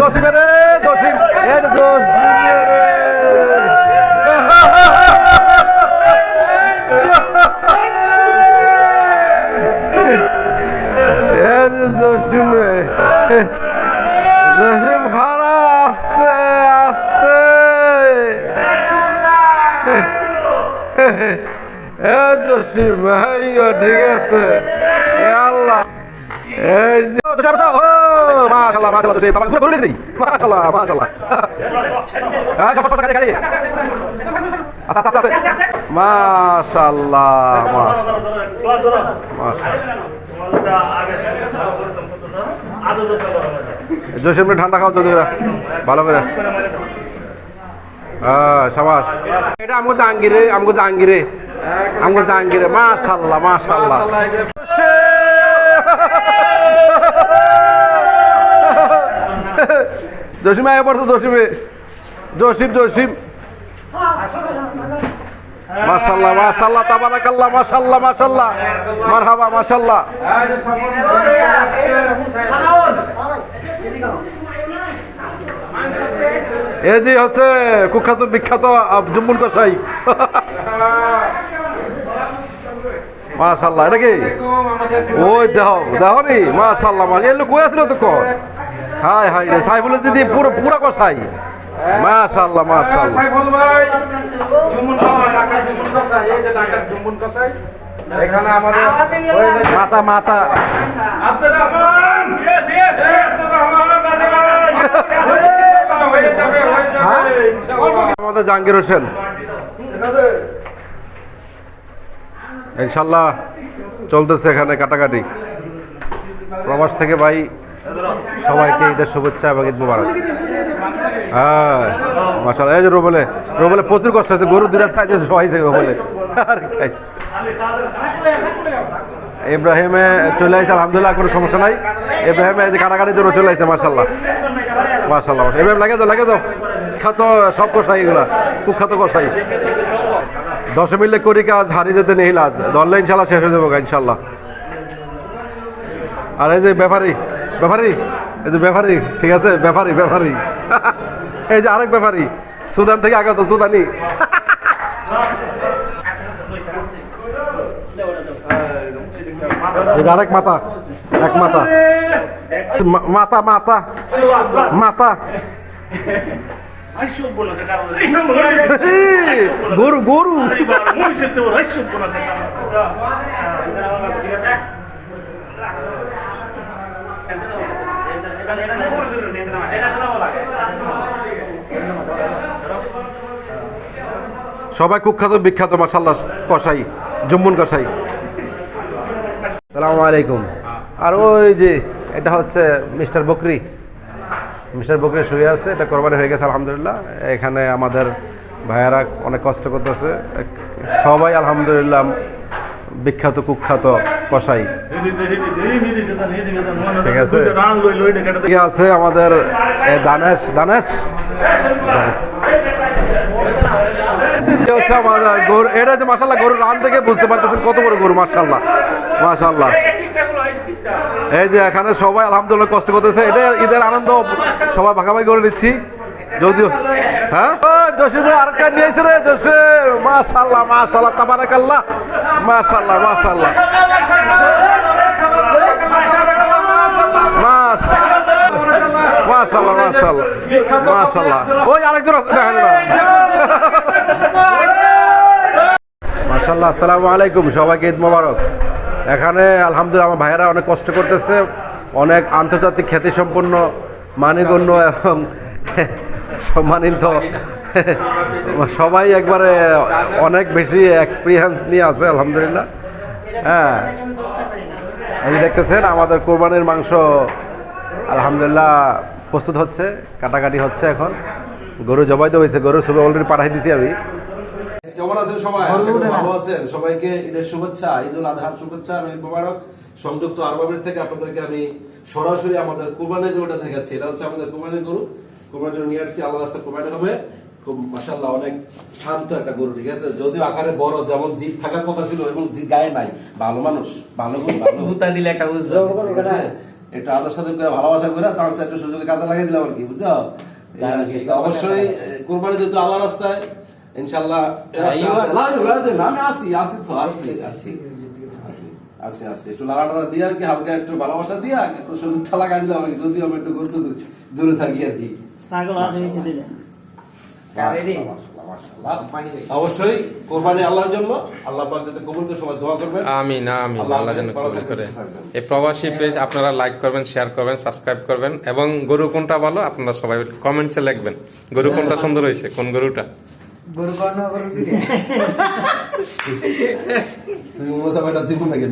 জসিমের রে জসিম এই জসিম জসিম খারা আস্তে আস্তে জসিম ঠিক আছে আল্লাহ মাশাআল্লাহ মাশাআল্লাহ তো সেই তামাল করে দিই মাশাআল্লাহ মাশাআল্লাহ সব গাড়ি গাড়ি আস্তে আস্তে মাশাআল্লাহ মাশাআল্লাহ জসিম ঠান্ডা খাও যদি ভালো করে শাবাশ এটা আমগো জাহাঙ্গীরে আমগো জাহাঙ্গীরে আমগো জাহাঙ্গীরে মাশাআল্লাহ মাশাআল্লাহ জসিম আয়া পড়তো জসিমে জসিম জসিম মাশাআল্লাহ মাশাআল্লাহ তাবারাকাল্লাহ মাশাআল্লাহ মাশাআল্লাহ মারহাবা মাশাআল্লাহ এই যে হচ্ছে কুখ্যাত বিখ্যাত জুম্মুন কসাই মাশাআল্লাহ এটা কি ওই দেখো দেখো নি মাশাআল্লাহ এই লোক কই আসলো তো কর হাই হাই রে সাইফুলের দিদি পুরো পুরো কসাই মাশাআল্লাহ মাশাআল্লাহ সাইফুল ভাই জুম্মুন কসাই ঢাকা জুম্মুন কসাই এই যে ঢাকা জুম্মুন কসাই এখানে আমাদের মাতা মাতা আব্দুর রহমান ইয়েস ইয়েস আব্দুর রহমান আমাদের জাহাঙ্গীর হোসেন ইনশাল্লাহ চলতেছে এখানে কাটাকাটি প্রবাস থেকে ভাই সবাইকে ঈদের শুভেচ্ছা এবং ঈদ মুবারক। হ্যাঁ মাশাআল্লাহ এই যে রোবলে রোবলে প্রচুর কষ্ট হয়েছে গরু দুটা খাইছে সবাইছে রোবলে আর খাইছে ইব্রাহিমে চলে আসছে আলহামদুলিল্লাহ কোনো সমস্যা নাই ইব্রাহিমে এই যে কাটাকাটির জন্য চলে আসছে মাশাআল্লাহ মাশাআল্লাহ ইব্রাহিম লাগে যাও খ্যাত সব কষাই এগুলা কুখ্যাত কষাই 10 মিনিটে করি কাজ হারিয়ে যেতে নেই লাজ ধরলে ইনশাল্লাহ শেষ হয়ে যাবো ইনশাল্লাহ। আর এই যে ব্যাপারী ব্যাপারী এই যে ব্যাপারী ঠিক আছে ব্যাপারী ব্যাপারী এই যে আরেক ব্যাপারী সুদান থেকে আগত সুদানি আরেক মাথা এক মাথা মাথা মাথা মাথা গরু গরু সবাই কুখ্যাত বিখ্যাত মাশাআল্লাহ কসাই জুম্মুন কসাই। আসসালামু আলাইকুম। আর ওই যে এটা হচ্ছে মিস্টার বকরি শুয়ে আছে এটা কোরবানি হয়ে গেছে আলহামদুলিল্লাহ। এখানে আমাদের ভাইয়ারা অনেক কষ্ট করতেছে সবাই আলহামদুলিল্লাহ বিখ্যাত কুখ্যাত কসাই ঠিক আছে। আছে আমাদের দানেশ দানেশ আমাদের গরু এটা যে মাশাআল্লাহ গরুর রান থেকে বুঝতে পারতেছেন কত বড় গরু মাশাআল্লাহ মাশাআল্লাহ। এই যে এখানে সবাই আলহামদুলিল্লাহ কষ্ট করতেছে এটা ঈদের আনন্দ সবাই ভাগাভাগি করে নিচ্ছি যদিও হ্যাঁ জসিমে আরেকটা নিয়েছে রে জসিম মাশাআল্লাহ মাশাআল্লাহ তাবারাকাল্লাহ মাশাআল্লাহ মাশাআল্লাহ মাশাআল্লাহ মাশাআল্লাহ মাশাআল্লাহ ওই আরেকজন দেখেন না মাশাআল্লাহ। আসসালামু আলাইকুম সবাইকে ঈদ মোবারক। এখানে আলহামদুলিল্লাহ আমার ভাইয়েরা অনেক কষ্ট করতেছে অনেক আন্তর্জাতিক খ্যাতি সম্পন্ন মানগণ্য এবং সম্মানিত সবাই একবারে অনেক বেশি এক্সপিরিয়েন্স নিয়ে আছে আলহামদুলিল্লাহ। হ্যাঁ এই দেখতেছেন আমাদের কোরবানির মাংস আলহামদুলিল্লাহ প্রস্তুত হচ্ছে কাটাকাটি হচ্ছে এখন গরু জবাই দেওয়া হয়েছে গরু সবাই অলরেডি পাঠাই দিছি আমি। কেমন আছেন সবাই ভালো আছেন সবাইকে ঈদের শুভেচ্ছা ঈদুল আজহার শুভেচ্ছা এবং ঈদ মোবারক। সংযুক্ত আরব আমিরাত থেকে আপনাদেরকে আমি সরাসরি আমাদের কুরবানির গরুটা দেখাচ্ছি। এটা হচ্ছে আমাদের কুরবানির গরু কুরবানির জন্য নিয়ে আসছি আল্লাহ রাস্তায় কুরবানি হবে খুব মাশাআল্লাহ অনেক শান্ত একটা গরু ঠিক আছে। যদিও আকারে বড় যেমন জিদ থাকার কথা ছিল এবং জিদ গায়ে নাই ভালো মানুষ ভালো গরু ভালো হুতা দিলে একটা বুঝবে ঠিক আছে। একটু আদর সাদর করে ভালোবাসা করে চান্সটা একটু সুযোগে কাজে লাগিয়ে দিলাম আর কি, বুঝছো? তো অবশ্যই কোরবানি যেহেতু আল্লাহ রাস্তায়, ইনশাল্লাহ আমি আসি একটু লাড়াটা দিয়ে আর কি, হালকা একটু ভালোবাসা দিয়ে একটু সুযোগটা লাগাই দিলাম আর কি, যদিও আমি একটু গুরুত্ব দূরে থাকি আর কি। অবশ্যই কোরবানি আল্লাহর জন্য, আল্লাহ পাক যাতে কবুল করে, সবাই দোয়া করবেন। আমিন আমিন, আল্লাহ যেন কবুল করে। এই প্রবাসী পেজ আপনারা লাইক করবেন, শেয়ার করবেন, সাবস্ক্রাইব করবেন, এবং গরু কোনটা ভালো আপনারা সবাই কমেন্টসে লিখবেন, গরু কোনটা সুন্দর হয়েছে, কোন গরুটা। তুমি মোসাফাটা দিব নাকি?